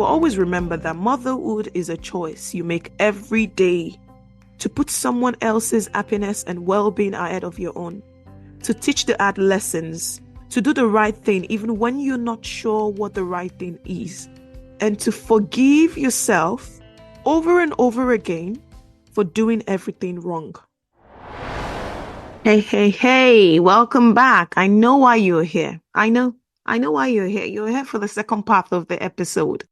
But always remember that motherhood is a choice you make every day to put someone else's happiness and well-being ahead of your own, to teach the hard lessons, to do the right thing even when you're not sure what the right thing is, and to forgive yourself over and over again for doing everything wrong. Hey, welcome back. I know why you're here. I know why you're here. You're here for the second part of the episode.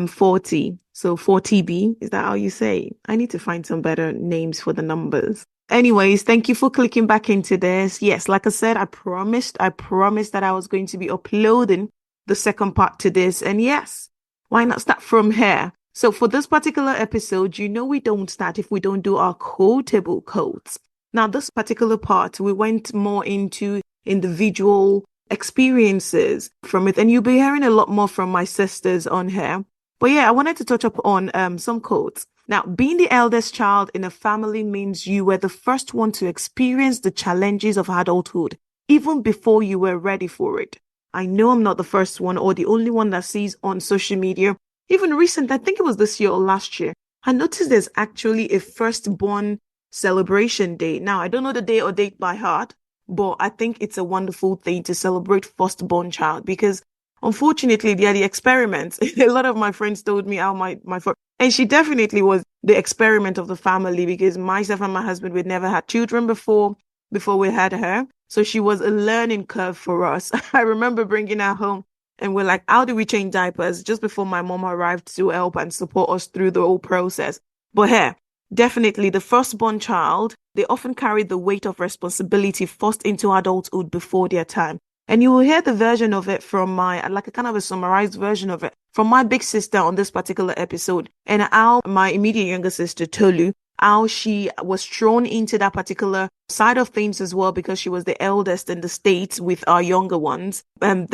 40. So 40B, is that how you say? I need to find some better names for the numbers. Anyways, thank you for clicking back into this. Yes, like I said, I promised that I was going to be uploading the second part to this. And yes, why not start from here? So for this particular episode, we don't start if we don't do our quotable quotes. Now, this particular part, we went more into individual experiences from it, and you'll be hearing a lot more from my sisters on here. But yeah, I wanted to touch up on some quotes. Now, being the eldest child in a family means you were the first one to experience the challenges of adulthood, even before you were ready for it. I know I'm not the first one or the only one that sees on social media. Even recent, I think it was this year or last year, I noticed there's actually a firstborn celebration day. Now, I don't know the day or date by heart, but I think it's a wonderful thing to celebrate firstborn child because unfortunately, they are the experiments. A lot of my friends told me how my first, and she definitely was the experiment of the family because myself and my husband, we'd never had children before we had her. So she was a learning curve for us. I remember bringing her home and we're like, how do we change diapers? Just before my mom arrived to help and support us through the whole process. But here, definitely the firstborn child, they often carry the weight of responsibility forced into adulthood before their time. And you will hear the version of it from like a kind of a summarized version of it from my big sister on this particular episode, and how my immediate younger sister, Tolu, how she was thrown into that particular side of things as well because she was the eldest in the States with our younger ones. And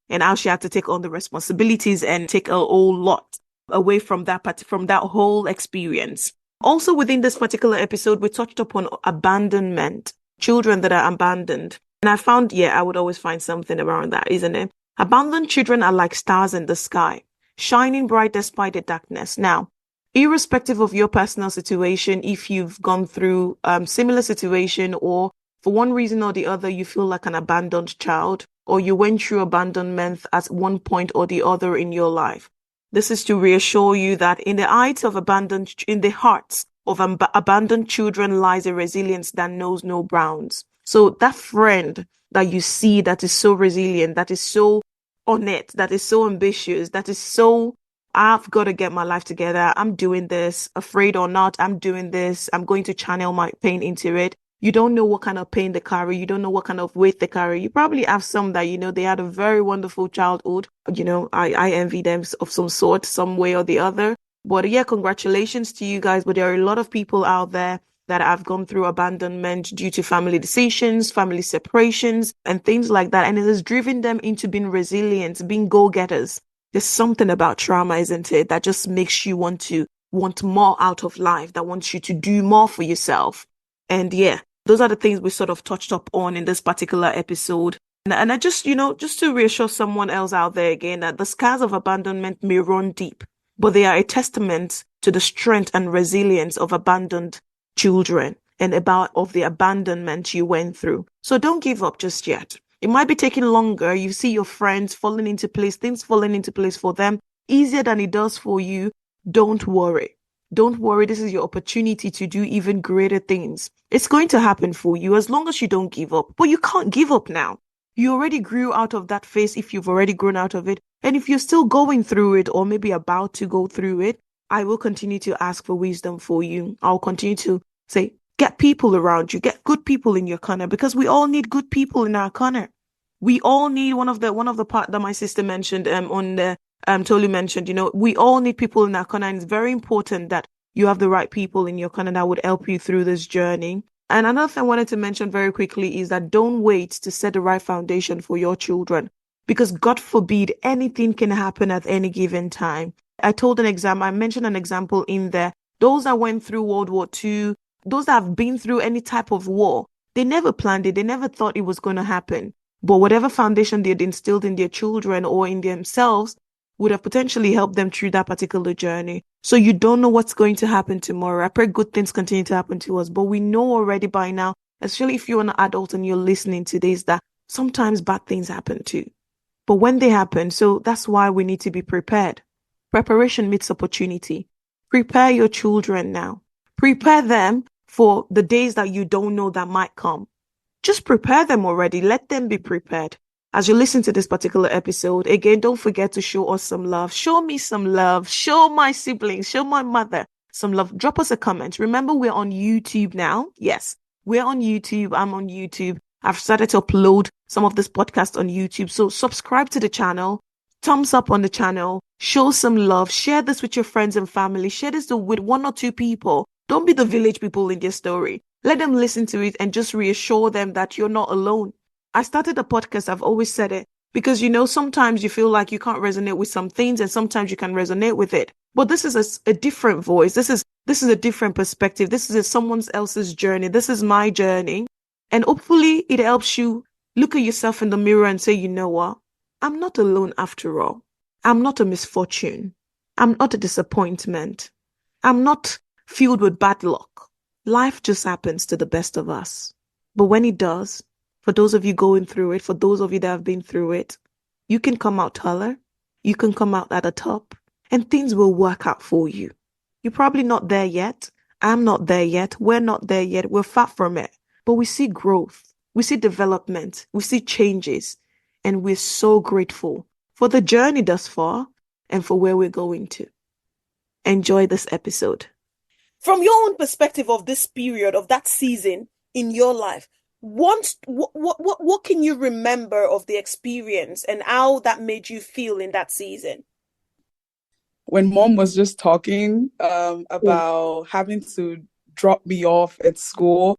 how she had to take on the responsibilities and take a whole lot away from that whole experience. Also within this particular episode, we touched upon abandonment, children that are abandoned. And I found, I would always find something around that, isn't it? Abandoned children are like stars in the sky, shining bright despite the darkness. Now, irrespective of your personal situation, if you've gone through similar situation or for one reason or the other, you feel like an abandoned child or you went through abandonment at one point or the other in your life. This is to reassure you that in the hearts of abandoned children lies a resilience that knows no bounds. So that friend that you see that is so resilient, that is so on it, that is so ambitious, that is so, I've got to get my life together. I'm doing this, afraid or not, I'm doing this. I'm going to channel my pain into it. You don't know what kind of pain they carry. You don't know what kind of weight they carry. You probably have some that, they had a very wonderful childhood. I envy them of some sort, some way or the other. But yeah, congratulations to you guys. But there are a lot of people out there that have gone through abandonment due to family decisions, family separations, and things like that. And it has driven them into being resilient, being go-getters. There's something about trauma, isn't it, that just makes you want more out of life, that wants you to do more for yourself. And yeah, those are the things we sort of touched up on in this particular episode. And I just, just to reassure someone else out there again, that the scars of abandonment may run deep, but they are a testament to the strength and resilience of abandoned children and of the abandonment you went through. So don't give up just yet. It might be taking longer. You see your friends falling into place, things falling into place for them easier than it does for you. Don't worry. Don't worry. This is your opportunity to do even greater things. It's going to happen for you as long as you don't give up. But you can't give up now. You already grew out of that phase if you've already grown out of it. And if you're still going through it or maybe about to go through it, I will continue to ask for wisdom for you. I'll continue to say, get people around you, get good people in your corner, because we all need good people in our corner. We all need one of the part that my sister mentioned Tolu mentioned, we all need people in our corner. And it's very important that you have the right people in your corner that would help you through this journey. And another thing I wanted to mention very quickly is that don't wait to set the right foundation for your children, because God forbid anything can happen at any given time. I mentioned an example in there. Those that went through World War II, those that have been through any type of war, they never planned it. They never thought it was going to happen. But whatever foundation they had instilled in their children or in themselves would have potentially helped them through that particular journey. So you don't know what's going to happen tomorrow. I pray good things continue to happen to us, but we know already by now, especially if you're an adult and you're listening to this, that sometimes bad things happen too. But when they happen, so that's why we need to be prepared. Preparation meets opportunity. Prepare your children now. Prepare them for the days that you don't know that might come. Just prepare them already. Let them be prepared. As you listen to this particular episode, again, don't forget to show us some love. Show me some love. Show my siblings, show my mother some love. Drop us a comment. Remember, we're on YouTube now. Yes, we're on YouTube. I'm on YouTube. I've started to upload some of this podcast on YouTube. So subscribe to the channel, thumbs up on the channel, show some love, share this with your friends and family, share this with one or two people. Don't be the village people in your story. Let them listen to it and just reassure them that you're not alone. I started a podcast, I've always said it, because sometimes you feel like you can't resonate with some things and sometimes you can resonate with it. But this is a different voice. This is a different perspective. This is someone else's journey. This is my journey. And hopefully it helps you look at yourself in the mirror and say, you know what? I'm not alone after all. I'm not a misfortune. I'm not a disappointment. I'm not filled with bad luck. Life just happens to the best of us. But when it does, for those of you going through it, for those of you that have been through it, you can come out taller. You can come out at the top and things will work out for you. You're probably not there yet. I'm not there yet. We're not there yet. We're far from it. But we see growth, we see development, we see changes, and we're so grateful for the journey thus far and for where we're going to. Enjoy this episode. From your own perspective of this period, of that season in your life, what can you remember of the experience and how that made you feel in that season? When Mom was just talking about having to drop me off at school,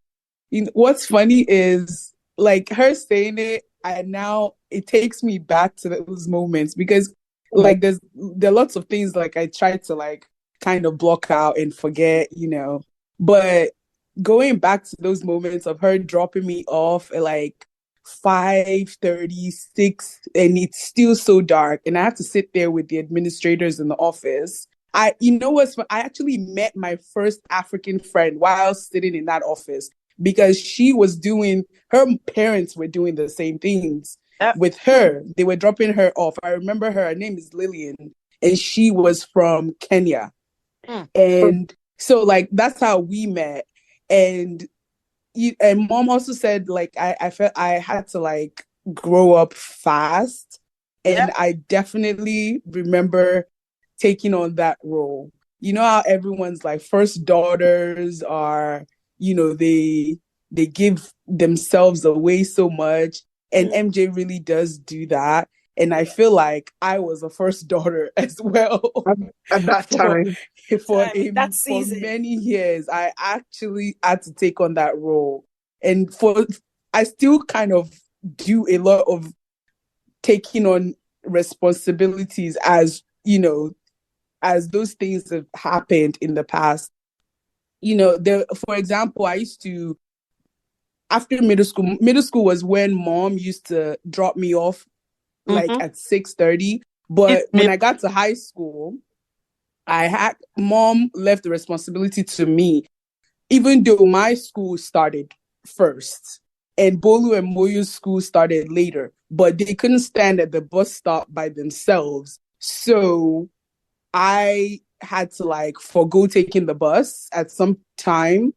what's funny is like her saying it, it takes me back to those moments because like there are lots of things like I try to like kind of block out and forget, but going back to those moments of her dropping me off at like 5:36 and it's still so dark and I have to sit there with the administrators in the office. I actually met my first African friend while sitting in that office because her parents were doing the same things with her. They were dropping her off. I remember her name is Lillian and she was from Kenya. And so like, that's how we met. And Mom also said like, I felt I had to like grow up fast. And I definitely remember taking on that role. You know how everyone's like first daughters are, they give themselves away so much. And MJ really does do that. And I feel like I was a first daughter as well. At that time. For many years, I actually had to take on that role. And I still kind of do a lot of taking on responsibilities as those things have happened in the past. For example, I used to, after middle school was when Mom used to drop me off like at 6:30. But when I got to high school, Mom left the responsibility to me, even though my school started first and Bolu and Moyo's school started later, but they couldn't stand at the bus stop by themselves. So I had to like forgo taking the bus at sometimes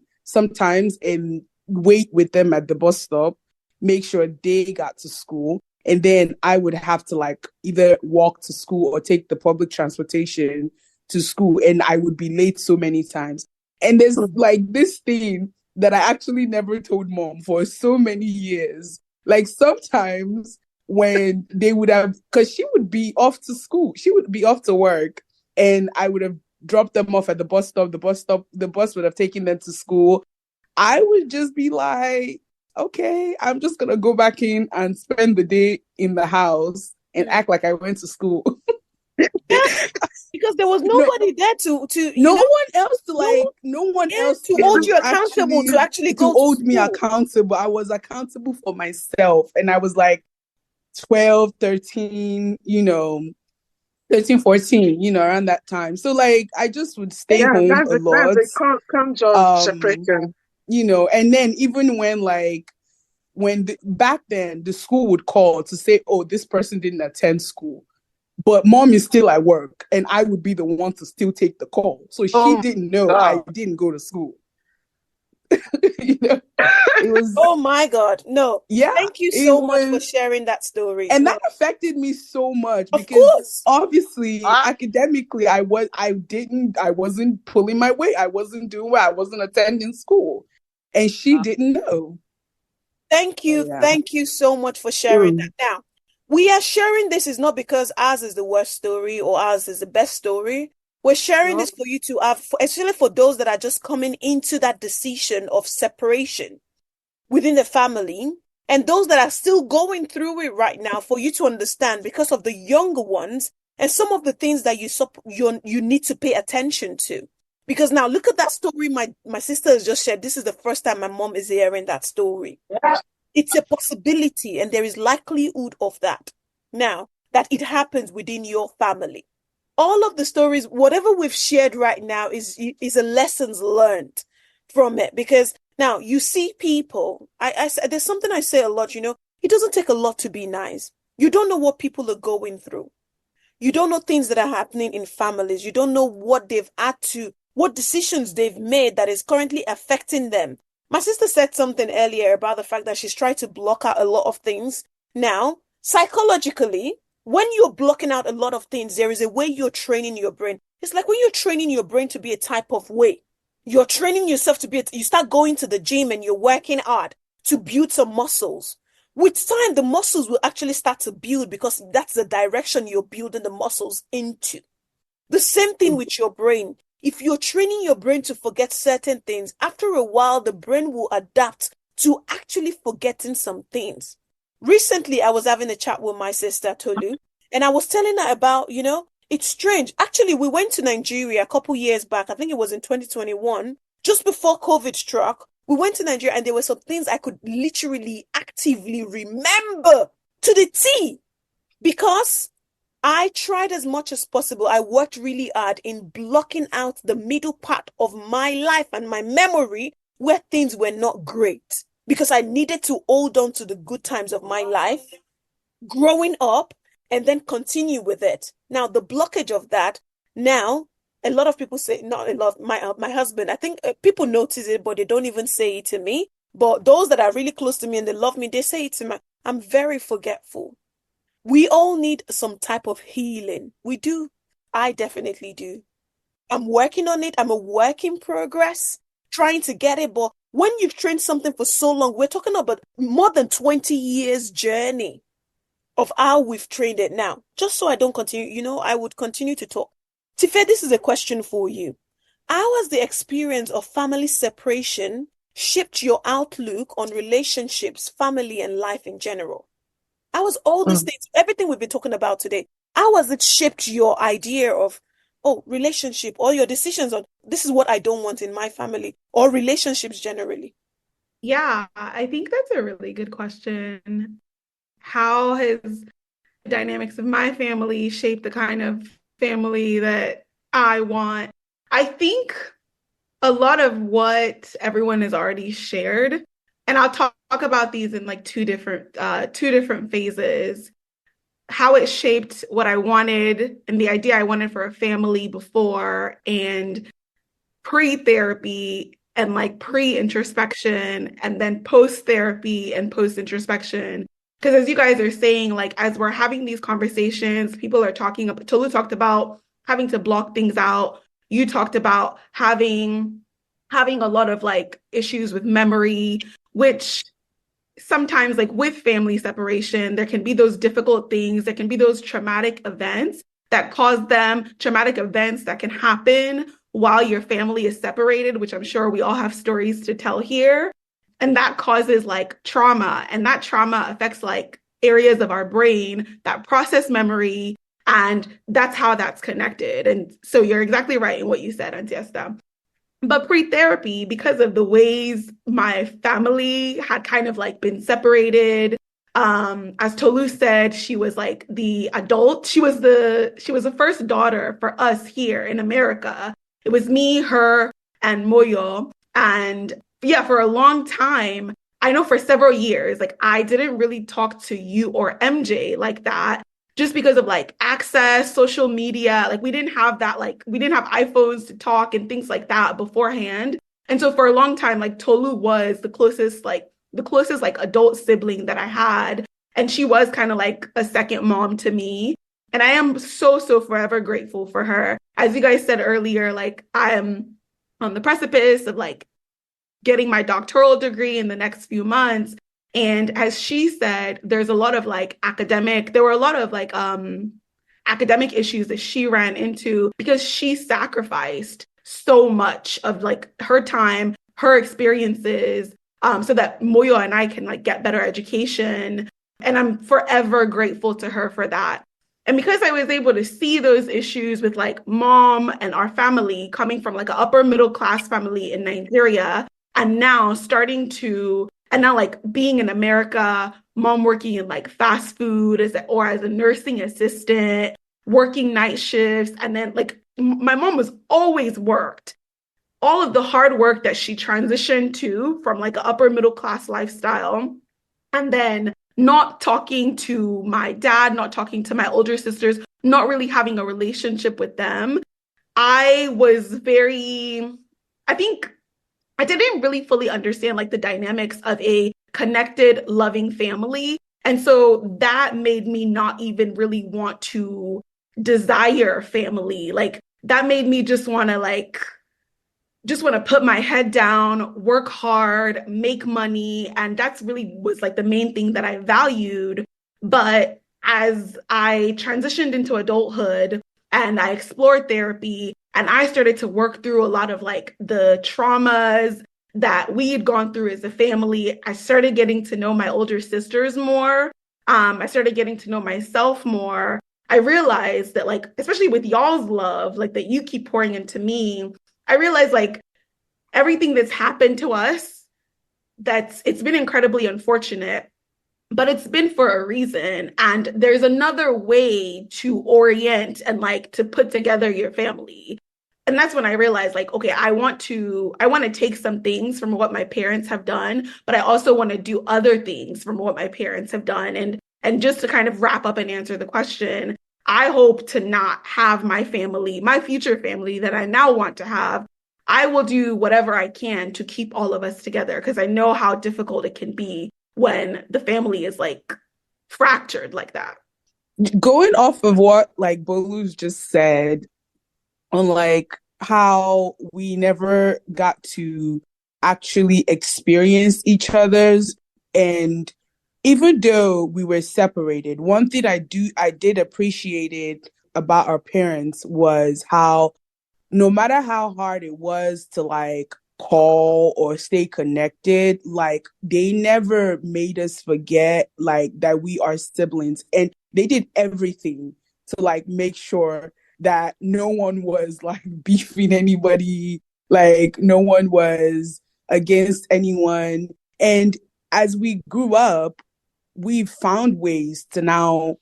and wait with them at the bus stop, make sure they got to school. And then I would have to like either walk to school or take the public transportation to school. And I would be late so many times. And there's like this thing that I actually never told Mom for so many years. Like sometimes when they would have, because she would be off to school, she would be off to work, and I would have dropped them off at the bus stop. The bus would have taken them to school. I would just be like, okay, I'm just going to go back in and spend the day in the house and act like I went to school. Because there was nobody there to no one else to hold you accountable, to actually go to hold me accountable. I was accountable for myself, and I was like 12, 13, 13, 14, around that time. So like I just would stay Yeah, home that's a a that's lot. a con Um, separation. and then even when back then the school would call to say, oh, this person didn't attend school, but mom is still at work, and I would be the one to still take the call. So she Oh didn't know I God. didn't go to school. you know, it was, Oh my God. No. yeah, Thank you it so much for was, sharing that story. and No. that affected me so much Of because course. obviously Ah, academically I wasn't pulling my weight. I wasn't doing well. I wasn't attending school, and she didn't know. Thank Oh you. yeah. Thank you so much for sharing that. mm, Now, we are sharing this is not because ours is the worst story or ours is the best story. We're sharing no. this for you to have, especially for those that are just coming into that decision of separation within the family, and those that are still going through it right now, for you to understand because of the younger ones and some of the things that you need to pay attention to. Because now look at that story my sister has just shared. This is the first time my mom is hearing that story. Yeah. It's a possibility, and there is likelihood of that. Now, that it happens within your family. All of the stories, whatever we've shared right now, is a lessons learned from it. Because now you see people, there's something I say a lot, it doesn't take a lot to be nice. You don't know what people are going through. You don't know things that are happening in families. You don't know what decisions they've made that is currently affecting them. My sister said something earlier about the fact that she's tried to block out a lot of things. Now, psychologically, when you're blocking out a lot of things, there is a way you're training your brain. It's like when you're training your brain to be a type of way. You're training yourself to you start going to the gym and you're working hard to build some muscles. With time, the muscles will actually start to build because that's the direction you're building the muscles into. The same thing with your brain. If you're training your brain to forget certain things, after a while, the brain will adapt to actually forgetting some things. Recently, I was having a chat with my sister, Tolu, and I was telling her about, it's strange. Actually, we went to Nigeria a couple years back. I think it was in 2021, just before COVID struck. We went to Nigeria and there were some things I could literally actively remember to the T because I tried as much as possible. I worked really hard in blocking out the middle part of my life and my memory where things were not great because I needed to hold on to the good times of my life growing up and then continue with it. Now, the blockage of that, now, a lot of people say, not a lot, my husband, I think people notice it, but they don't even say it to me. But those that are really close to me and they love me, they say it to me. I'm very forgetful. We all need some type of healing. We do. I definitely do. I'm working on it. I'm a work in progress, trying to get it. But when you've trained something for so long, we're talking about more than 20 years journey of how we've trained it now. Just so I don't continue, I would continue to talk. Tife, this is a question for you. How has the experience of family separation shaped your outlook on relationships, family, and life in general? How has all these Mm. things, everything we've been talking about today, how has it shaped your idea of, oh, relationship or your decisions on this is what I don't want in my family or relationships generally? Yeah, I think that's a really good question. How has the dynamics of my family shaped the kind of family that I want? I think a lot of what everyone has already shared, and I'll talk about these in like two different phases. How it shaped what I wanted and the idea I wanted for a family before, and pre-therapy and like pre-introspection, and then post-therapy and post-introspection. Because as you guys are saying, like as we're having these conversations, people are talking about, Tolu talked about having to block things out. You talked about having a lot of like issues with memory, which sometimes like with family separation, there can be those difficult things, there can be those traumatic events that can happen while your family is separated, which I'm sure we all have stories to tell here. And that causes like trauma, and that trauma affects like areas of our brain that process memory. And that's how that's connected. And so you're exactly right in what you said, Auntie Esther. But pre-therapy, because of the ways my family had kind of like been separated, As Tolu said, she was like the adult. She was the first daughter for us here in America. It was me, her, and Moyo. And yeah, for a long time, I know for several years, like I didn't really talk to you or MJ like that just because of like access, social media. Like we didn't have iPhones to talk and things like that beforehand. And so for a long time, like Tolu was the closest like adult sibling that I had. And she was kind of like a second mom to me. And I am so, so forever grateful for her. As you guys said earlier, like I am on the precipice of like getting my doctoral degree in the next few months. And as she said, there were a lot of like academic issues that she ran into because she sacrificed so much of like her time, her experiences, so that Moyo and I can like get better education. And I'm forever grateful to her for that. And because I was able to see those issues with like mom and our family coming from like an upper middle class family in Nigeria, and now like being in America, mom working in like fast food as a nursing assistant, working night shifts, and then like my mom was always worked. All of the hard work that she transitioned to from like an upper middle class lifestyle, and then not talking to my dad, not talking to my older sisters, not really having a relationship with them. I was very, I think I didn't really fully understand like the dynamics of a connected, loving family. And so that made me not even really want to desire family. Like that made me just want to put my head down, work hard, make money. And that's really was like the main thing that I valued. But as I transitioned into adulthood and I explored therapy and I started to work through a lot of like the traumas that we had gone through as a family, I started getting to know my older sisters more. I started getting to know myself more. I realized that like, especially with y'all's love, like that you keep pouring into me, I realized like everything that's happened to us, it's been incredibly unfortunate, but it's been for a reason. And there's another way to orient and like to put together your family. And that's when I realized like, okay, I want to take some things from what my parents have done, but I also want to do other things from what my parents have done. And just to kind of wrap up and answer the question, I hope to not have my family, my future family that I now want to have. I will do whatever I can to keep all of us together because I know how difficult it can be when the family is like fractured like that. Going off of what like Bolu's just said, on like how we never got to actually experience each other's, and even though we were separated, one thing I did appreciate it about our parents was how no matter how hard it was to like call or stay connected, like they never made us forget like that we are siblings, and they did everything to like make sure that no one was like beefing anybody, like no one was against anyone. And as we grew up, we found ways to now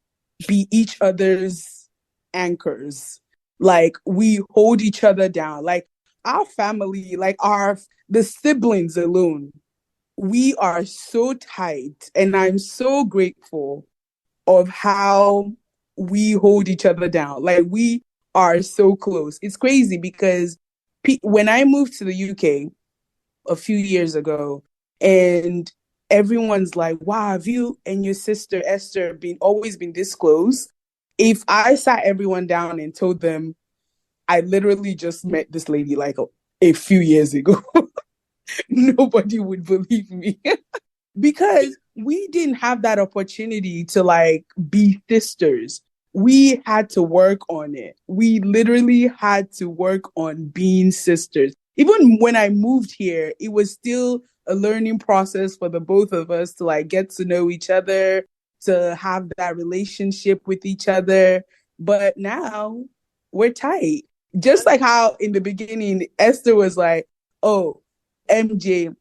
be each other's anchors. Like we hold each other down. Like our family, like the siblings alone, we are so tight. And I'm so grateful of how we hold each other down. Like we are so close. It's crazy because when I moved to the UK a few years ago, and everyone's like, wow, have you and your sister Esther always been this close? If I sat everyone down and told them I literally just met this lady like a few years ago, nobody would believe me. Because we didn't have that opportunity to like be sisters. We had to work on it. We literally had to work on being sisters. Even when I moved here, it was still a learning process for the both of us to like get to know each other, to have that relationship with each other. But now we're tight. Just like how in the beginning, Esther was like, oh, MJ,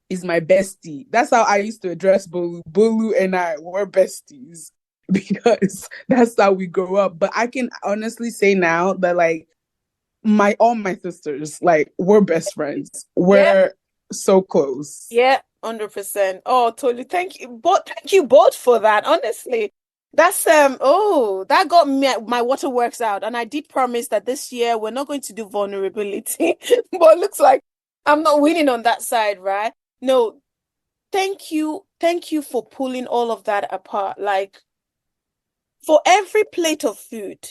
is my bestie. That's how I used to address Bolu. Bolu and I were besties because that's how we grew up. But I can honestly say now that like all my sisters, like we're best friends. Yeah. We're so close. Yeah, 100%. Oh, totally. Thank you both for that. Honestly, that's that got me my waterworks out. And I did promise that this year we're not going to do vulnerability, but it looks like I'm not winning on that side, right? No, thank you for pulling all of that apart. Like for every plate of food,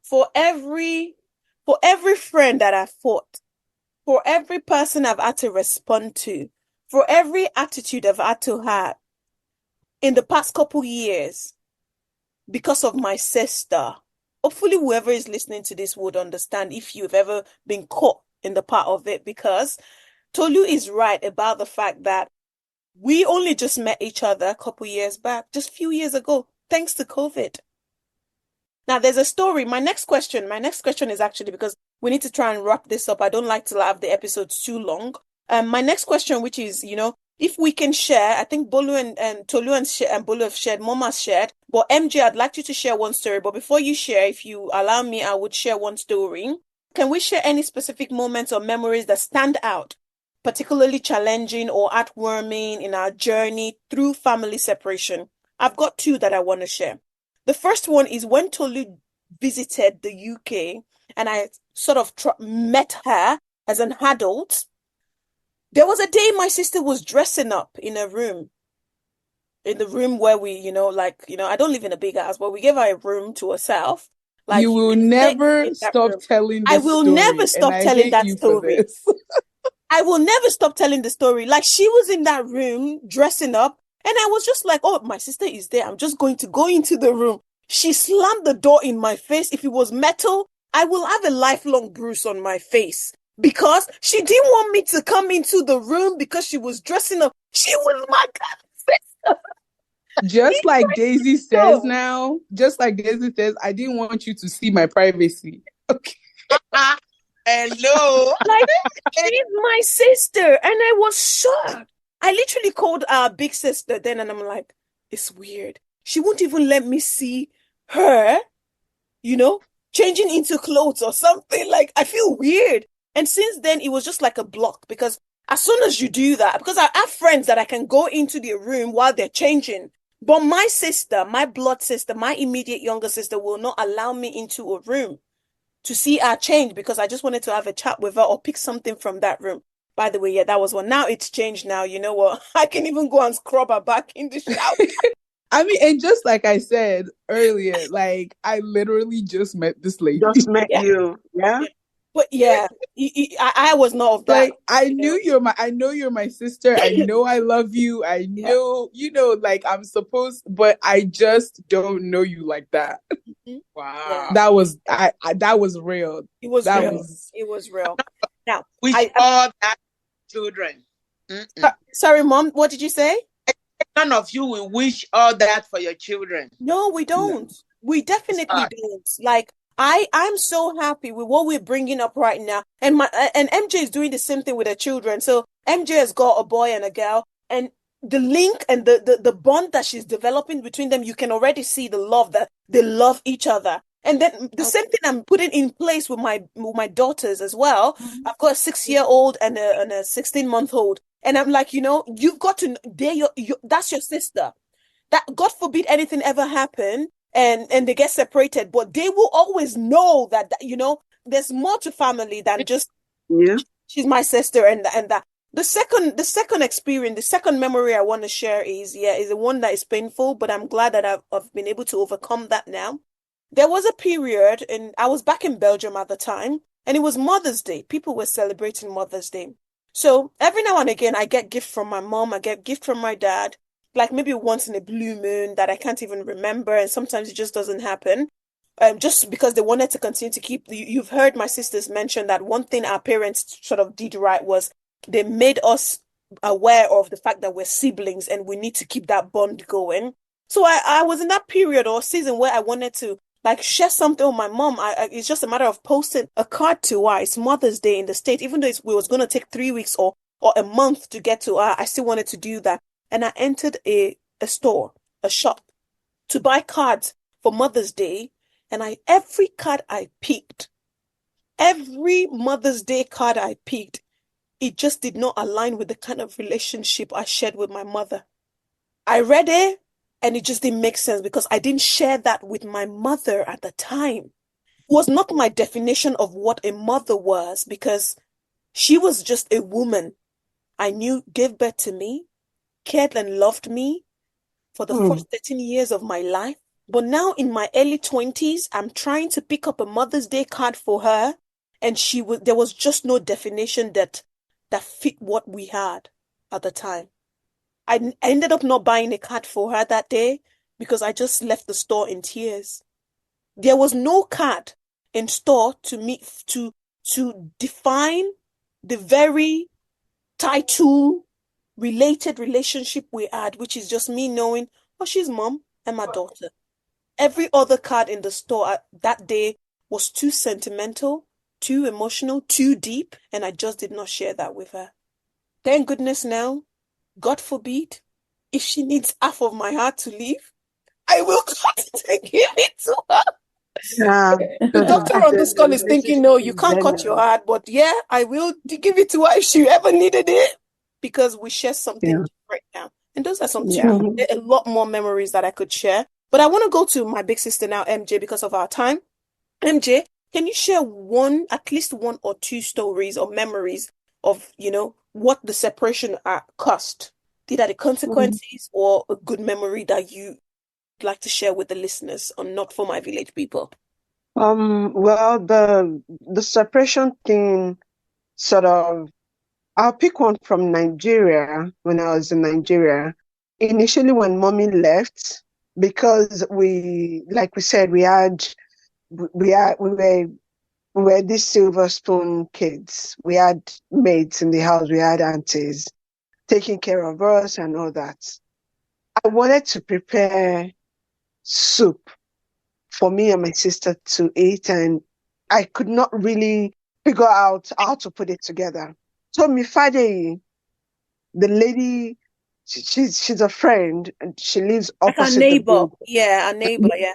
for every friend that I fought, for every person I've had to respond to, for every attitude I've had to have in the past couple years because of my sister. Hopefully, whoever is listening to this would understand if you've ever been caught in the part of it, because Tolu is right about the fact that we only just met each other a couple years back, just a few years ago, thanks to COVID. Now, there's a story. My next question is actually because we need to try and wrap this up. I don't like to have the episodes too long. My next question, which is, if we can share, I think Bolu and Tolu and Bolu have shared, Mama's shared, but MJ, I'd like you to share one story. But before you share, if you allow me, I would share one story. Can we share any specific moments or memories that stand out, particularly challenging or heartwarming in our journey through family separation? I've got two that I want to share. The first one is when Tolu visited the UK and I sort of met her as an adult. There was a day my sister was dressing up in the room where we, I don't live in a big house, but we gave her a room to herself. Like You you will can stay never in that stop room. telling I this will story, never and stop I telling hate that you for story. this. I will never stop telling the story. Like she was in that room dressing up, and I was just like, oh, my sister is there. I'm just going to go into the room. She slammed the door in my face. If it was metal, I will have a lifelong bruise on my face because she didn't want me to come into the room because she was dressing up. She was my sister. Just like Daisy says So, now, just like Daisy says, I didn't want you to see my privacy. Okay. Hello. like, she's my sister. And I was shocked. I literally called our big sister then, and I'm like, it's weird. She won't even let me see her, changing into clothes or something. Like, I feel weird. And since then, it was just like a block because as soon as you do that, because I have friends that I can go into their room while they're changing. But my sister, my blood sister, my immediate younger sister will not allow me into a room to see her change because I just wanted to have a chat with her or pick something from that room. By the way, yeah, that was one. Now it's changed now. You know what? I can even go and scrub her back in the shower. I mean, and just like I said earlier, like I literally just met this lady. Just met Yeah. you. Yeah. But yeah, I was not of that. Like I know you're my sister. I know I love you. I know, like I'm supposed, but I just don't know you like that. Wow. Yeah. That was that was real. It was That real. was It was real. Now, Wish all that children. sorry, Mom, what did you say? None of you will wish all that for your children. No, we don't. We definitely don't. Like I'm so happy with what we're bringing up right now. And MJ is doing the same thing with her children. So MJ has got a boy and a girl, and the link and the bond that she's developing between them, you can already see the love that they love each other. And then the same thing I'm putting in place with my daughters as well. I've got a 6-year-old and a 16-month-old. And I'm like, you've got to, that's your sister. That God forbid anything ever happen and they get separated, but they will always know that there's more to family than just she's my sister and that. The second experience, the second memory I want to share is the one that is painful, but I'm glad that I've been able to overcome that now. There was a period, and I was back in Belgium at the time, and it was Mother's Day. People were celebrating Mother's Day. So every now and again, I get gift from my mom, I get gift from my dad, like maybe once in a blue moon that I can't even remember, and sometimes it just doesn't happen. Just because they wanted to continue to keep. You've heard my sisters mention that one thing our parents sort of did right was they made us aware of the fact that we're siblings and we need to keep that bond going. So I was in that period or season where I wanted to like share something with my mom. It's just a matter of posting a card to her. It's Mother's Day in the States, even though it was going to take 3 weeks or or a month to get to her. I still wanted to do that. And I entered a store, a shop, to buy cards for Mother's Day. And every card I picked, every Mother's Day card I picked, it just did not align with the kind of relationship I shared with my mother. I read it and it just didn't make sense because I didn't share that with my mother at the time. It was not my definition of what a mother was because she was just a woman I knew gave birth to me, cared and loved me for the Hmm. first 13 years of my life. But now in my early 20s, I'm trying to pick up a Mother's Day card for her, and there was just no definition that fit what we had at the time. I ended up not buying a card for her that day because I just left the store in tears. There was no card in store to define the very title related relationship we had, which is just me knowing, oh, she's mom and my daughter. Every other card in the store that day was too sentimental, too emotional, too deep, and I just did not share that with her. Thank goodness now, God forbid, if she needs half of my heart to leave, I will cut it and give it to her. Yeah, The because doctor on this the call is thinking, relationship no, you is can't there cut your now. heart, but yeah, I will give it to her if she ever needed it because we share something Yeah, different now. And those are some Yeah. two, a lot more memories that I could share. But I want to go to my big sister now, MJ, because of our time. MJ, can you share at least one or two stories or memories of, what the separation cost? Either the Mhm. consequences or a good memory that you'd like to share with the listeners on Not For My Village People? Well, the separation thing sort of, I'll pick one from Nigeria when I was in Nigeria. Initially, when mommy left, because like we said, we were these silver spoon kids. We had maids in the house, we had aunties taking care of us and all that. I wanted to prepare soup for me and my sister to eat, and I could not really figure out how to put it together. So Mifade, the lady, she's a friend, and she lives Like our opposite the neighbor. building. Yeah, our neighbor, yeah.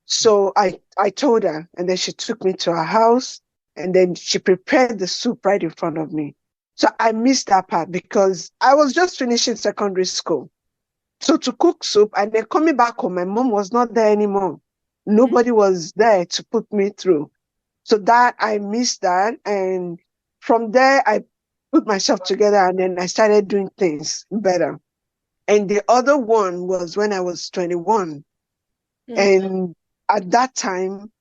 So I told her, and then she took me to her house, and then she prepared the soup right in front of me. So I missed that part because I was just finishing secondary school. So to cook soup and then coming back home, my mom was not there anymore. Nobody was there to put me through. So that I missed that. And from there, I put myself together and then I started doing things better. And the other one was when I was 21. Mm. And at that time,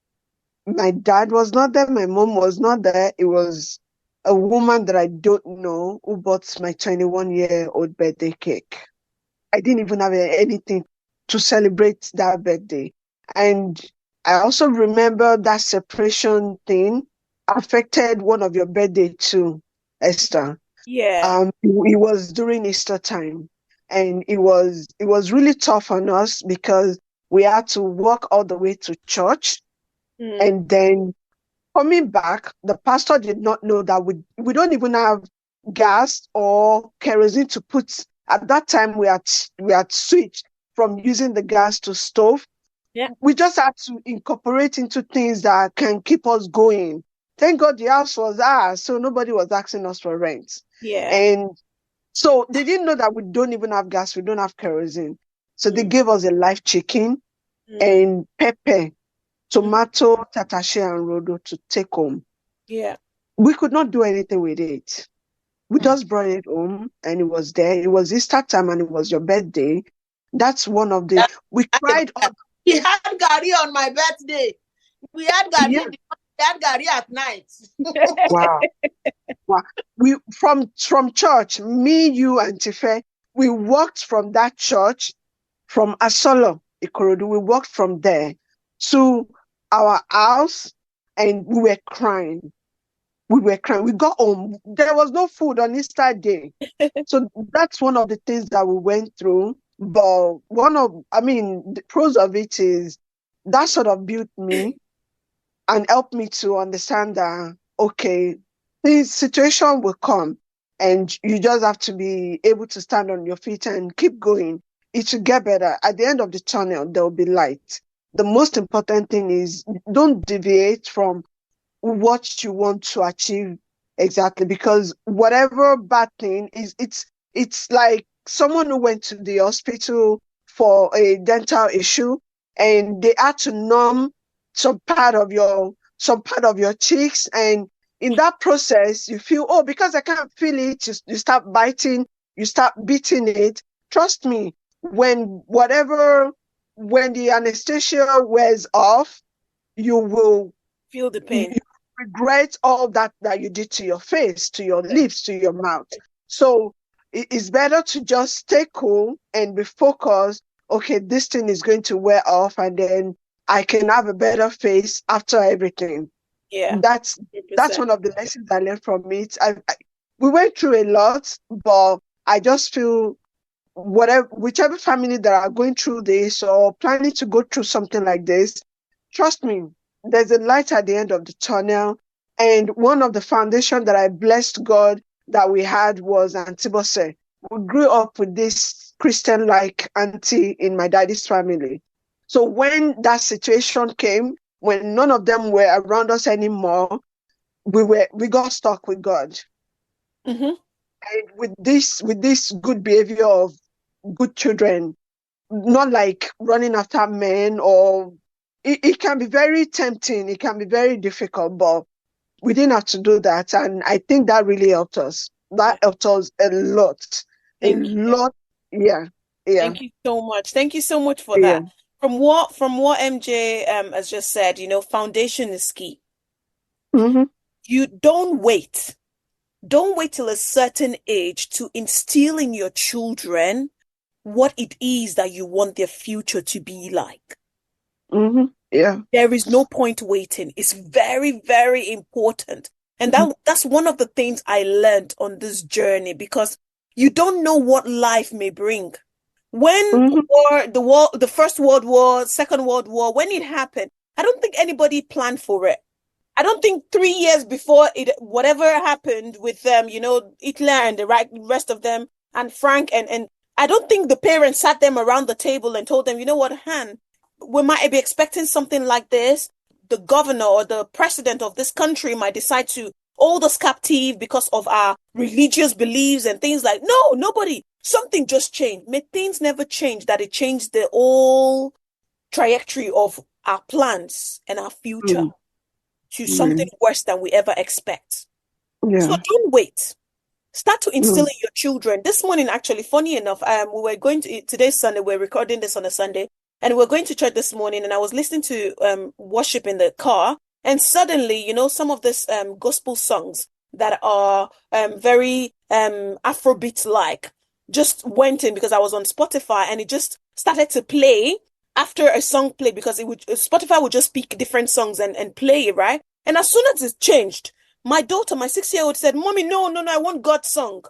my dad was not there, my mom was not there. It was a woman that I don't know who bought my 21-year-old birthday cake. I didn't even have anything to celebrate that birthday. And I also remember that separation thing affected one of your birthday too, Esther. Yeah. It was during Easter time, and it was really tough on us because we had to walk all the way to church, Mm. and then coming back, the pastor did not know that we don't even have gas or kerosene to put. At that time, we had switched from using the gas to stove. Yeah. We just had to incorporate into things that can keep us going. Thank God the house was ours, so nobody was asking us for rent. Yeah. And so they didn't know that we don't even have gas, we don't have kerosene. So they Mm. gave us a live chicken Mm. and pepper, Mm. tomato, tatashe, and rodo to take home. Yeah. We could not do anything with it. We just brought it home and it was there. It was Easter time and it was your birthday. That's one of the, That- we that- cried all, We had Gary on my birthday. We had Gary yeah, in the morning, we had Gary at night. wow, wow. We, from church, me, you, and Tife, we walked from that church, from Asolo, Ikorodu, we walked from there to our house and we were crying. We were crying. We got home. There was no food on Easter day. So that's one of the things that we went through. But the pros of it is that sort of built me and helped me to understand that, okay, this situation will come. and you just have to be able to stand on your feet and keep going. It will get better. At the end of the tunnel, there will be light. The most important thing is don't deviate from what you want to achieve exactly, because whatever bad thing is, it's like someone who went to the hospital for a dental issue and they had to numb some part of your cheeks, and in that process you feel, oh, because I can't feel it, you start biting, you start beating it. Trust me, when the anesthesia wears off, you will Feel the you pain. regret all that you did to your face, to your lips, to your mouth. So it's better to just stay cool and be focused. Okay, this thing is going to wear off, and then I can have a better face after everything. Yeah, That's 100%. one of the lessons I learned from it. We went through a lot, but I just feel whichever family that are going through this or planning to go through something like this, trust me, there's a light at the end of the tunnel. And one of the foundation that I blessed God that we had was Auntie Bose. We grew up with this Christian-like auntie in my daddy's family. So when that situation came, when none of them were around us anymore, we got stuck with God. Mm-hmm. And with this good behavior of good children, not like running after men, or it can be very tempting, it can be very difficult, but we didn't have to do that. And I think that really helped us. Yeah. That helped us a lot. A Thank you. lot. Yeah. Yeah. Thank you so much. Thank you so much for Yeah. that. From what MJ has just said, foundation is key. Mm-hmm. You don't wait. Don't wait till a certain age to instill in your children what it is that you want their future to be like. Mm-hmm. Yeah. There is no point waiting. It's very, very important. And that's one of the things I learned on this journey, because you don't know what life may bring. When Mm-hmm. the First World War, Second World War, when it happened, I don't think anybody planned for it. I don't think 3 years before it, whatever happened with them, Hitler and the rest of them, and Frank, and I don't think the parents sat them around the table and told them, you know what, Han, we might be expecting something like this. The governor or the president of this country might decide to hold us captive because of our religious beliefs and things like. No, nobody. Something just changed. May things never change, that it changed the whole trajectory of our plans and our future to something Mm-hmm. worse than we ever expect. So Yeah. don't wait. Start to instill Mm-hmm. in your children. This morning, actually, funny enough, we were going to today's Sunday. We're recording this on a Sunday, and we're going to church this morning. And I was listening to worship in the car, and suddenly, some of this gospel songs that are very Afrobeat like just went in, because I was on Spotify, and it just started to play after a song played, because Spotify would just pick different songs and play it, right? And as soon as it changed, my daughter, my 6-year-old, said, Mommy, no, no, no, I want God's song.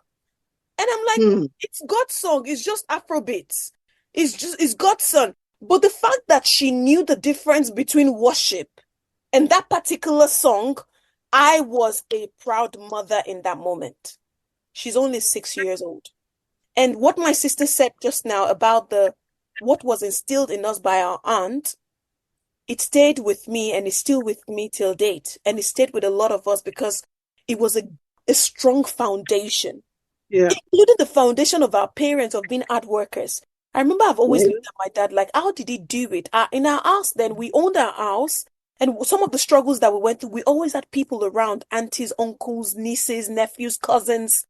And I'm like, it's God's song. It's just Afrobeats. It's God's song. But the fact that she knew the difference between worship and that particular song, I was a proud mother in that moment. She's only 6 years old. And what my sister said just now about what was instilled in us by our aunt, it stayed with me, and it's still with me till date. And it stayed with a lot of us because it was a strong foundation, Yeah. including the foundation of our parents, of being hard workers. I remember I've always Yeah. looked at my dad like, how did he do it? In our house, then we owned our house. And some of the struggles that we went through, we always had people around, aunties, uncles, nieces, nephews, cousins,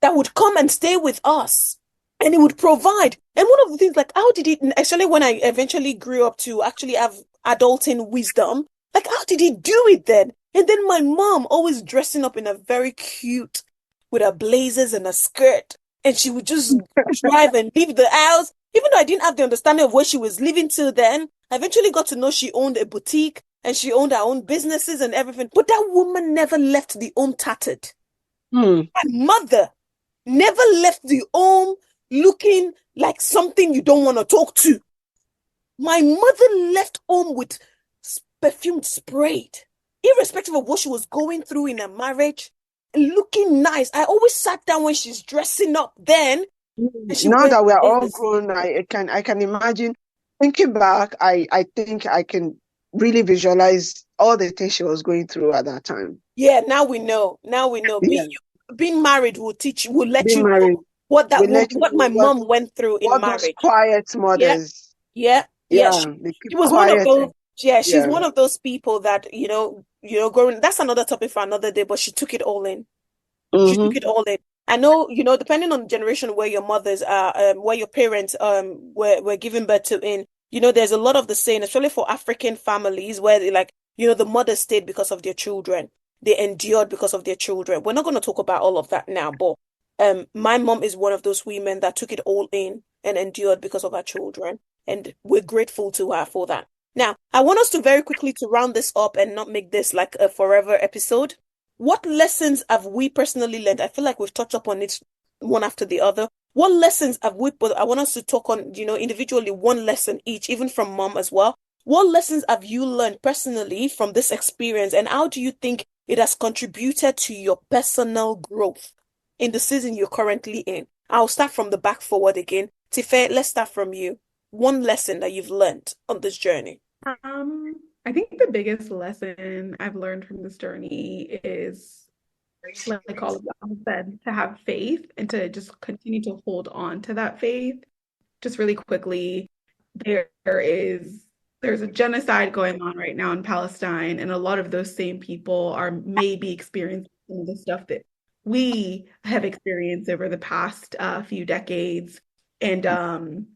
that would come and stay with us. And he would provide. And one of the things, like, how did he, especially when I eventually grew up to actually have adulting wisdom, like, how did he do it then? And then my mom always dressing up in a very cute, with her blazers and a skirt. And she would just drive and leave the house. Even though I didn't have the understanding of where she was living till then, I eventually got to know she owned a boutique and she owned her own businesses and everything. But that woman never left the home tattered. Mm. My mother never left the home looking like something you don't want to talk to. My mother left home with perfume sprayed, irrespective of what she was going through in her marriage, looking nice. I always sat down when she's dressing up then and she Now wears that we are all this. grown, I can imagine thinking back, I think I can really visualize all the things she was going through at that time. Yeah, now we know. Now we know. Yeah. Being married will teach you, will let Being you know married will let you what know my mom went through in what those marriage. quiet Yeah, mothers, yeah, yeah. yeah, they She keep was one of quiet. those. Yeah, she's Yeah. one of those people that, growing. That's another topic for another day, but she took it all in. She took Mm-hmm. it all in. I know, depending on the generation where your mothers are, where your parents were giving birth to in, there's a lot of the saying, especially for African families, where they like, the mothers stayed because of their children. They endured because of their children. We're not going to talk about all of that now, but my mom is one of those women that took it all in and endured because of her children, and we're grateful to her for that. Now, I want us to very quickly to round this up and not make this like a forever episode. What lessons have we personally learned? I feel like we've touched upon it one after the other. What lessons have we, but I want us to talk on, individually one lesson each, even from mom as well. What lessons have you learned personally from this experience, and how do you think it has contributed to your personal growth in the season you're currently in? I'll start from the back forward again. Tife, let's start from you. One lesson that you've learned on this journey. I think the biggest lesson I've learned from this journey is, like all of them said, to have faith and to just continue to hold on to that faith. Just really quickly, there's a genocide going on right now in Palestine, and a lot of those same people are maybe experiencing some of the stuff that we have experienced over the past few decades. And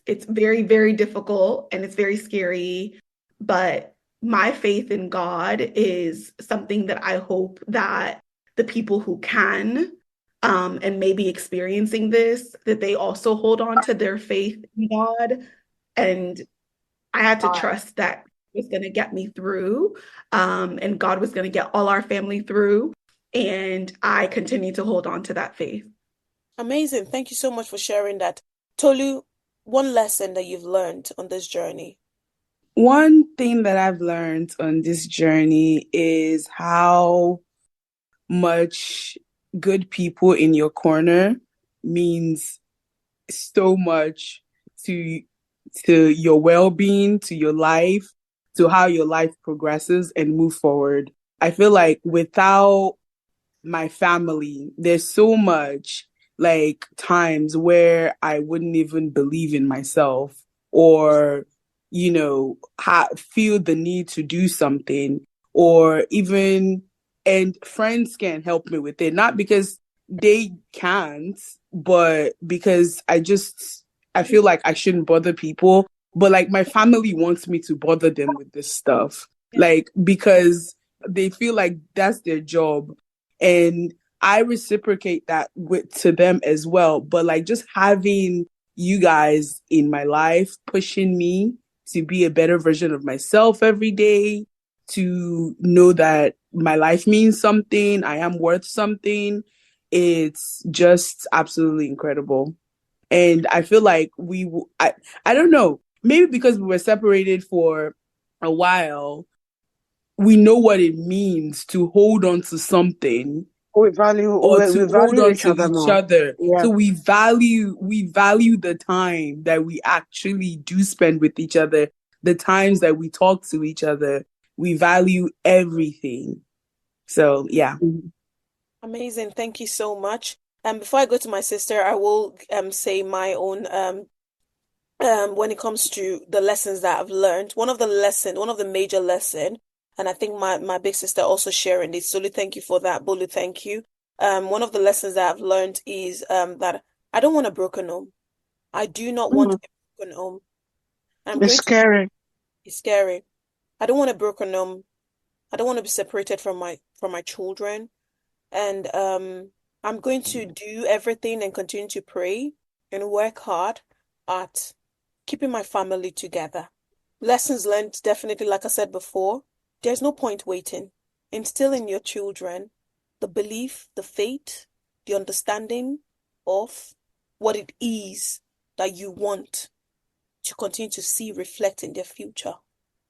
it's very, very difficult and it's very scary. But my faith in God is something that I hope that the people who can and maybe experiencing this, that they also hold on to their faith in God. And I had to trust that it was going to get me through, and God was going to get all our family through. And I continue to hold on to that faith. Amazing. Thank you so much for sharing that. Tolu, one lesson that you've learned on this journey. One thing that I've learned on this journey is how much good people in your corner means so much to your well-being, to your life, to how your life progresses and move forward. I feel like without my family, there's so much like times where I wouldn't even believe in myself or, feel the need to do something or even, and friends can't help me with it. Not because they can't, but because I feel like I shouldn't bother people. But like my family wants me to bother them with this stuff, like because they feel like that's their job. And I reciprocate that to them as well. But like just having you guys in my life pushing me to be a better version of myself every day, to know that my life means something, I am worth something, it's just absolutely incredible. And I feel like I don't know, maybe because we were separated for a while, we know what it means to hold on to something We value or we, to we hold value on each to other each more. other. Yeah. So we value the time that we actually do spend with each other, the times that we talk to each other. We value everything. So yeah. Mhm. Amazing. Thank you so much. Before I go to my sister, I will say my own when it comes to the lessons that I've learned. One of the major lesson, and I think my big sister also sharing this. Solu, thank you for that. Bolu, thank you. One of the lessons that I've learned is that I don't want a broken home. I do not want Mm. a broken home. I'm It's going to scary. be scary. I don't want a broken home. I don't want to be separated from my children. And I'm going to do everything and continue to pray and work hard at keeping my family together. Lessons learned, definitely, like I said before, there's no point waiting. Instill in your children the belief, the faith, the understanding of what it is that you want to continue to see reflect in their future.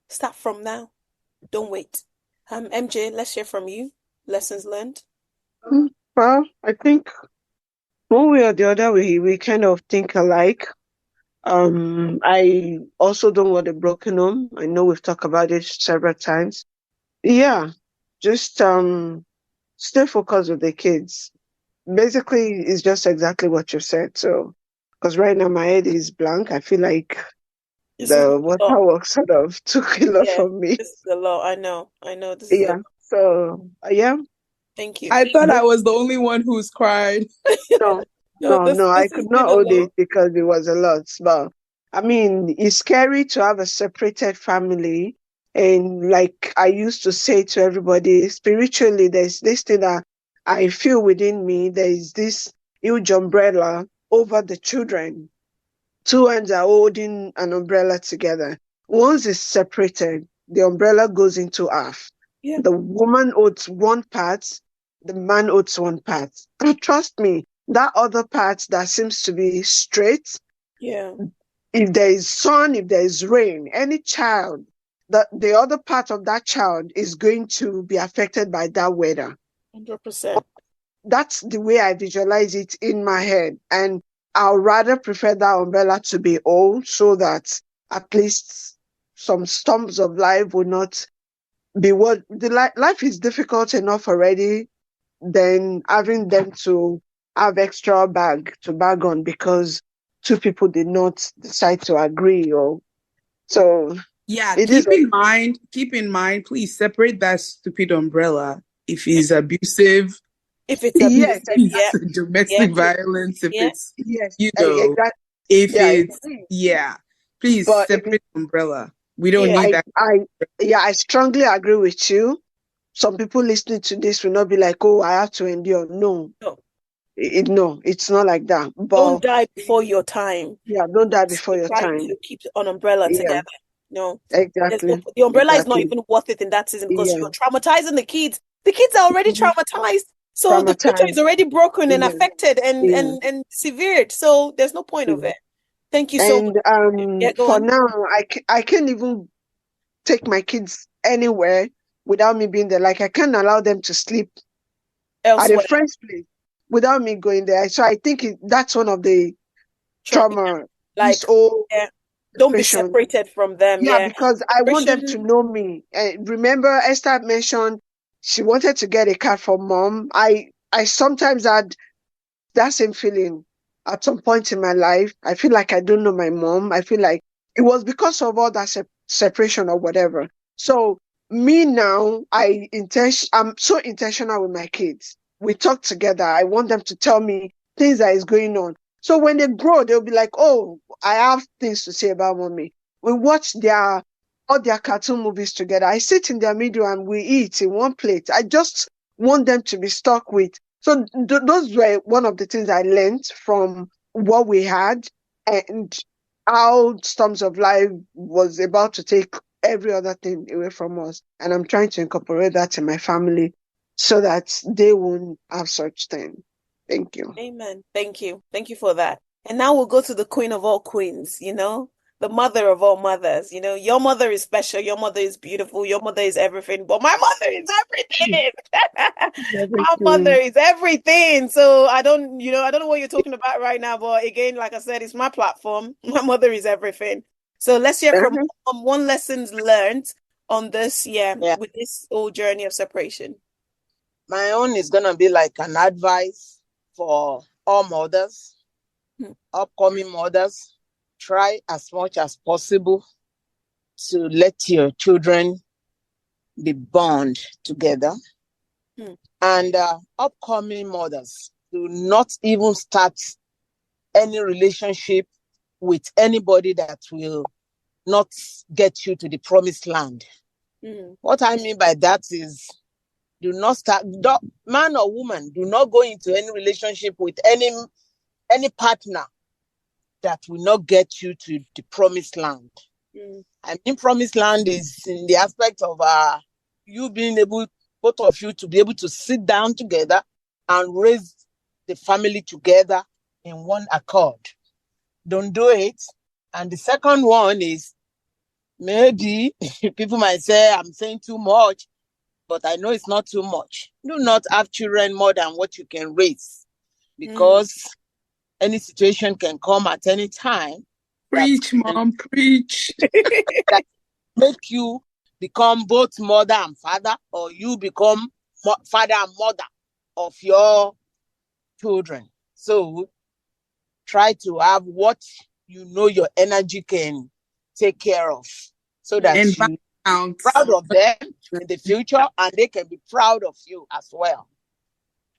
Start from now. Don't wait. MJ, let's hear from you. Lessons learned. Well, I think one way or the other, we kind of think alike. I also don't want a broken home. I know we've talked about it several times. Yeah, just stay focused with the kids. Basically, it's just exactly what you said. So, because right now my head is blank, I feel like This is the a lot. waterwork sort of took a lot Yeah, from me. this is a lot. I know this is a Yeah. So, yeah. thank you. I thought I was the only one who's cried. No, No, no, I this could has not been a hold lot. it because it was a lot. But I mean, it's scary to have a separated family. And like I used to say to everybody, spiritually, there's this thing that I feel within me. There is this huge umbrella over the children. Two hands are holding an umbrella together. Once it's separated, the umbrella goes into half. Yeah, The woman holds one part, the man holds one part. And trust me, that other part that seems to be straight, yeah, if there is sun, if there is rain, any child, the other part of that child is going to be affected by that weather. 100%. That's the way I visualize it in my head. And I'll rather prefer that umbrella to be old so that at least some storms of life will not be what life is difficult enough already, then having them to have extra bag on because two people did not decide to agree or so Yeah, it is keep in mind, please separate that stupid umbrella. If he's abusive, If it's yes, abusive, if yeah, it's yeah, domestic violence, if yeah. it's, yes, you know, exactly. if Yeah, it's, yeah, please but if it, separate umbrella. We don't Yeah, need I that. I yeah, I strongly agree with you. Some people listening to this will not be like, oh, I have to endure. No, no, no, it's not like that. don't But die before your time. yeah, don't die before Still your trying time. to keep an umbrella Yeah, together. No, there's no, exactly, the umbrella is not exactly. even worth it in that season because Yeah, you're traumatizing the kids. The kids are already mhm. traumatized. So the future is Traumatized. already broken and Yeah, affected yeah, and severed. So there's no point of yeah. it. Thank you so much. And Yeah, go for on. now, I can't even take my kids anywhere without me being there. Like I can't allow them to sleep at a Elsewhere. friend's place without me going there. So I think that's one of the trauma, this Like, whole yeah, don't be separation. separated from them. Yeah, Yeah. because I want them to Separation. know me. Remember, Esther mentioned she wanted to get a card from mom. I sometimes had that same feeling at some point in my life. I feel like I don't know my mom. I feel like it was because of all that separation or whatever. So me now, I'm so intentional with my kids. We talk together. I want them to tell me things that is going on. So when they grow, they'll be like, "Oh, I have things to say about mommy." We watch all their cartoon movies together. I sit in their middle and we eat in one plate. I just want them to be stuck with. So those were one of the things I learned from what we had and how storms of life was about to take every other thing away from us. And I'm trying to incorporate that in my family so that they won't have such thing. Thank you. Amen. Thank you. Thank you for that. And now we'll go to the queen of all queens, the mother of all mothers. Your mother is special. Your mother is beautiful. Your mother is everything. But my mother is everything. My mother Everything. is everything. So I don't know what you're talking about right now. But again, like I said, it's my platform. My mother is everything. So let's hear from Uh-huh. one lessons learned on this, yeah, Yeah. with this whole journey of separation. My own is gonna be like an advice for all mothers, Hmm. upcoming mothers. Try as much as possible to let your children be bond together. Hmm. And upcoming mothers, do not even start any relationship with anybody that will not get you to the promised land. Hmm. What I mean by that is, do not start, man or woman, do not go into any relationship with any partner that will not get you to the promised land. Hmm. I mean, promised land is in the aspect of you being able, both of you, to be able to sit down together and raise the family together in one accord. Don't do it. And the second one is, maybe people might say I'm saying too much, but I know it's not too much. Do not have children more than what you can raise, Mm. because any situation can come at any time that Preach, can, mom, preach. that make you become both mother and father, or you become father and mother of your children. So try to have what you know your energy can take care of, so that And back you counts. proud of them in the future, and they can be proud of you as well.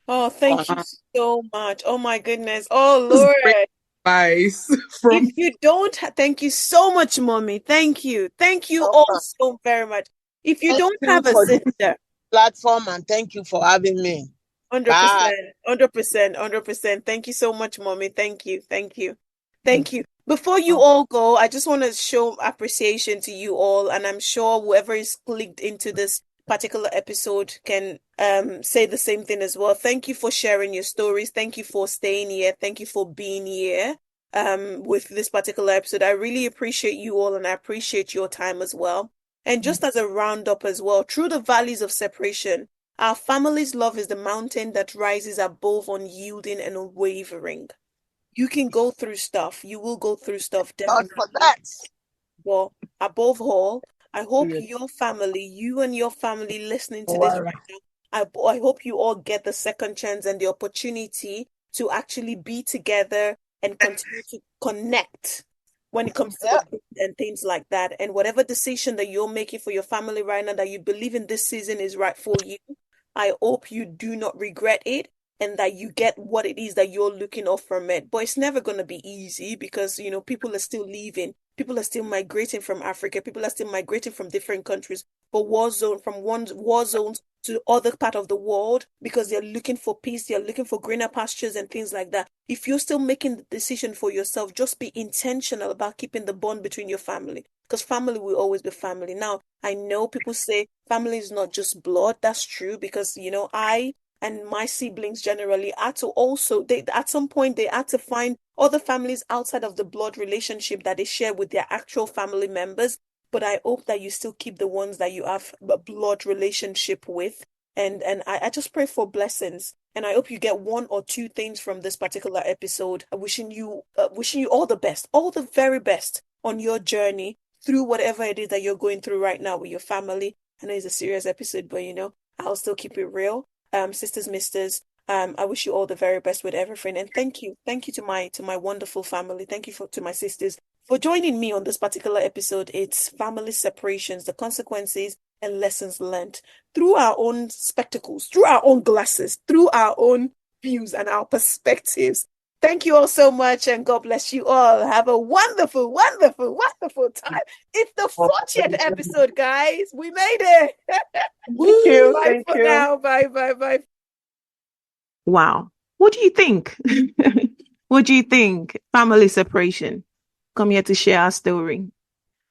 Oh, thank you Wow. so much. Oh my goodness. Oh This is great Lord. advice If from you don't, thank you so much, mommy. Thank you. Thank you all Welcome. so very much. If you Thank don't you have a for this sister, platform, and thank you for having me. Bye. 100%, 100%, 100%. Thank you so much, mommy. Thank you. Thank you. Thank you. Before you all go, I just want to show appreciation to you all, and I'm sure whoever is clicked into this particular episode can say the same thing as well. Thank you for sharing your stories. Thank you for staying here. Thank you for being here with this particular episode. I really appreciate you all, and I appreciate your time as well. And just as a roundup as well, through the valleys of separation, our family's love is the mountain that rises above, unyielding and unwavering. You can go through stuff. You will go through stuff, God for definitely. that. But above all, I hope Yes. your family, you and your family listening to this Well, right now, I hope you all get the second chance and the opportunity to actually be together and continue to connect when it comes to the yeah. growth and things like that. And whatever decision that you're making for your family right now that you believe in this season is right for you, I hope you do not regret it and that you get what it is that you're looking off from it. But it's never going to be easy because, people are still leaving. People are still migrating from Africa. People are still migrating from different countries for from one war zones to other part of the world because they're looking for peace. They're looking for greener pastures and things like that. If you're still making the decision for yourself, just be intentional about keeping the bond between your family because family will always be family. Now, I know people say family is not just blood. That's true because, I and my siblings generally had to also they at some point they had to find other families outside of the blood relationship that they share with their actual family members. But I hope that you still keep the ones that you have a blood relationship with. And I just pray for blessings. And I hope you get one or two things from this particular episode. Wishing you all the best, all the very best on your journey through whatever it is that you're going through right now with your family. I know it's a serious episode, but I'll still keep it real. Sisters, misters, I wish you all the very best with everything, and thank you to my wonderful family. Thank you to my sisters for joining me on this particular episode. It's family separations, the consequences and lessons learned through our own spectacles, through our own glasses, through our own views and our perspectives. Thank you all so much, and God bless you all. Have a wonderful, wonderful, wonderful time. It's the 40th episode, guys. We made it. Thank you. woo. Bye Thank for you. now. Bye, bye, bye. Wow. What do you think? What do you think? Family separation. Come here to share our story.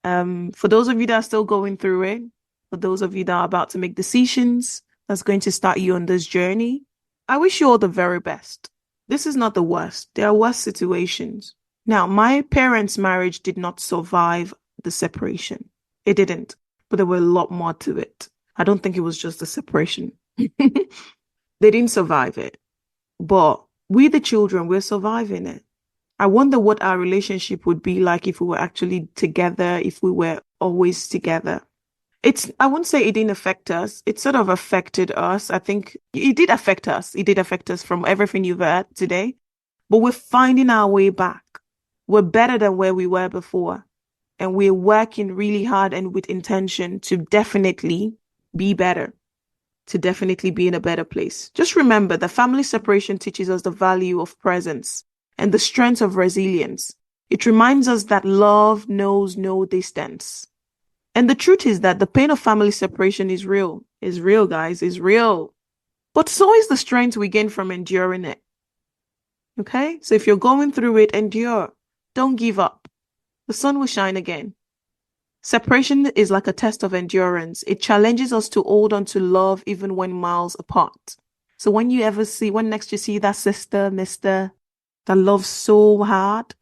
For those of you that are still going through it, for those of you that are about to make decisions, that's going to start you on this journey, I wish you all the very best. This is not the worst. There are worse situations. Now, my parents' marriage did not survive the separation. It didn't, but there were a lot more to it. I don't think it was just the separation. They didn't survive it, but we, the children, we're surviving it. I wonder what our relationship would be like if we were actually together, if we were always together. I wouldn't say it didn't affect us. It sort of affected us. I think it did affect us. It did affect us from everything you've heard today, but we're finding our way back. We're better than where we were before. And we're working really hard and with intention to definitely be better, to definitely be in a better place. Just remember that family separation teaches us the value of presence and the strength of resilience. It reminds us that love knows no distance. And the truth is that the pain of family separation is real. Is real, guys, is real. But so is the strength we gain from enduring it. Okay? So if you're going through it, endure. Don't give up. The sun will shine again. Separation is like a test of endurance. It challenges us to hold on to love even when miles apart. So when next you see that sister, mister, that loves so hard,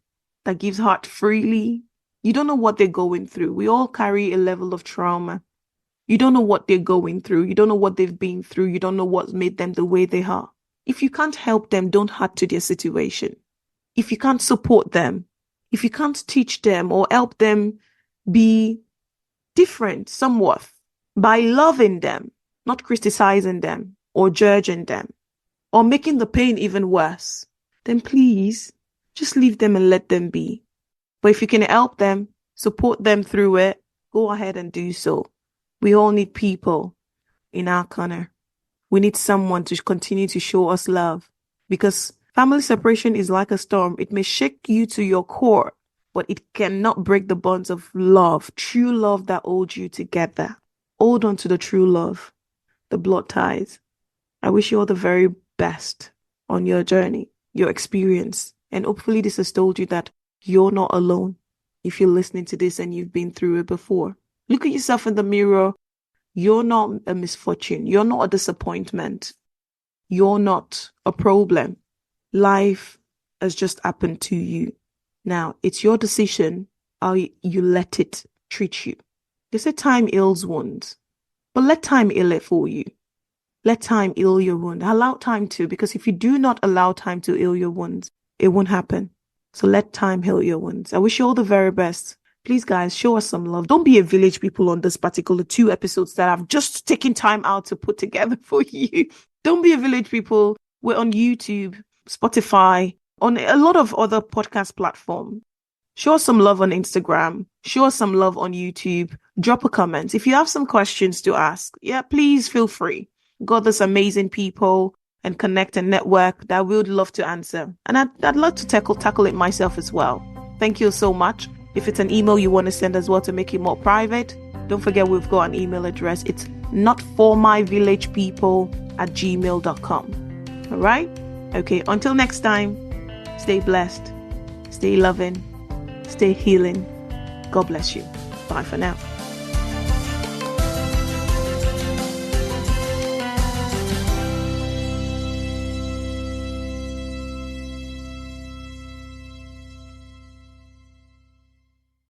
that gives heart freely, you don't know what they're going through. We all carry a level of trauma. You don't know what they're going through. You don't know what they've been through. You don't know what's made them the way they are. If you can't help them, don't add to their situation. If you can't support them, if you can't teach them or help them be different somewhat by loving them, not criticizing them or judging them or making the pain even worse, then please just leave them and let them be. But if you can help them, support them through it, go ahead and do so. We all need people in our corner. We need someone to continue to show us love, because family separation is like a storm. It may shake you to your core, but it cannot break the bonds of love, true love that holds you together. Hold on to the true love, the blood ties. I wish you all the very best on your journey, your experience. And hopefully this has told you that you're not alone. If you're listening to this and you've been through it before, look at yourself in the mirror. You're not a misfortune. You're not a disappointment. You're not a problem. Life has just happened to you. Now, it's your decision how you let it treat you. They say time heals wounds, but let time heal it for you. Let time heal your wound. Allow time to, because if you do not allow time to heal your wounds, it won't happen. So let time heal your wounds. I wish you all the very best. Please, guys, show us some love. Don't be a village people on this particular 2 episodes that I've just taken time out to put together for you. Don't be a village people. We're on YouTube, Spotify, on a lot of other podcast platforms. Show us some love on Instagram. Show us some love on YouTube. Drop a comment. If you have some questions to ask, please feel free. Got this amazing people and connect and network that we would love to answer. And I'd love to tackle it myself as well. Thank you so much. If it's an email you want to send as well to make it more private, don't forget we've got an email address. It's notformyvillagepeople@gmail.com. All right? Okay, until next time, stay blessed, stay loving, stay healing. God bless you. Bye for now.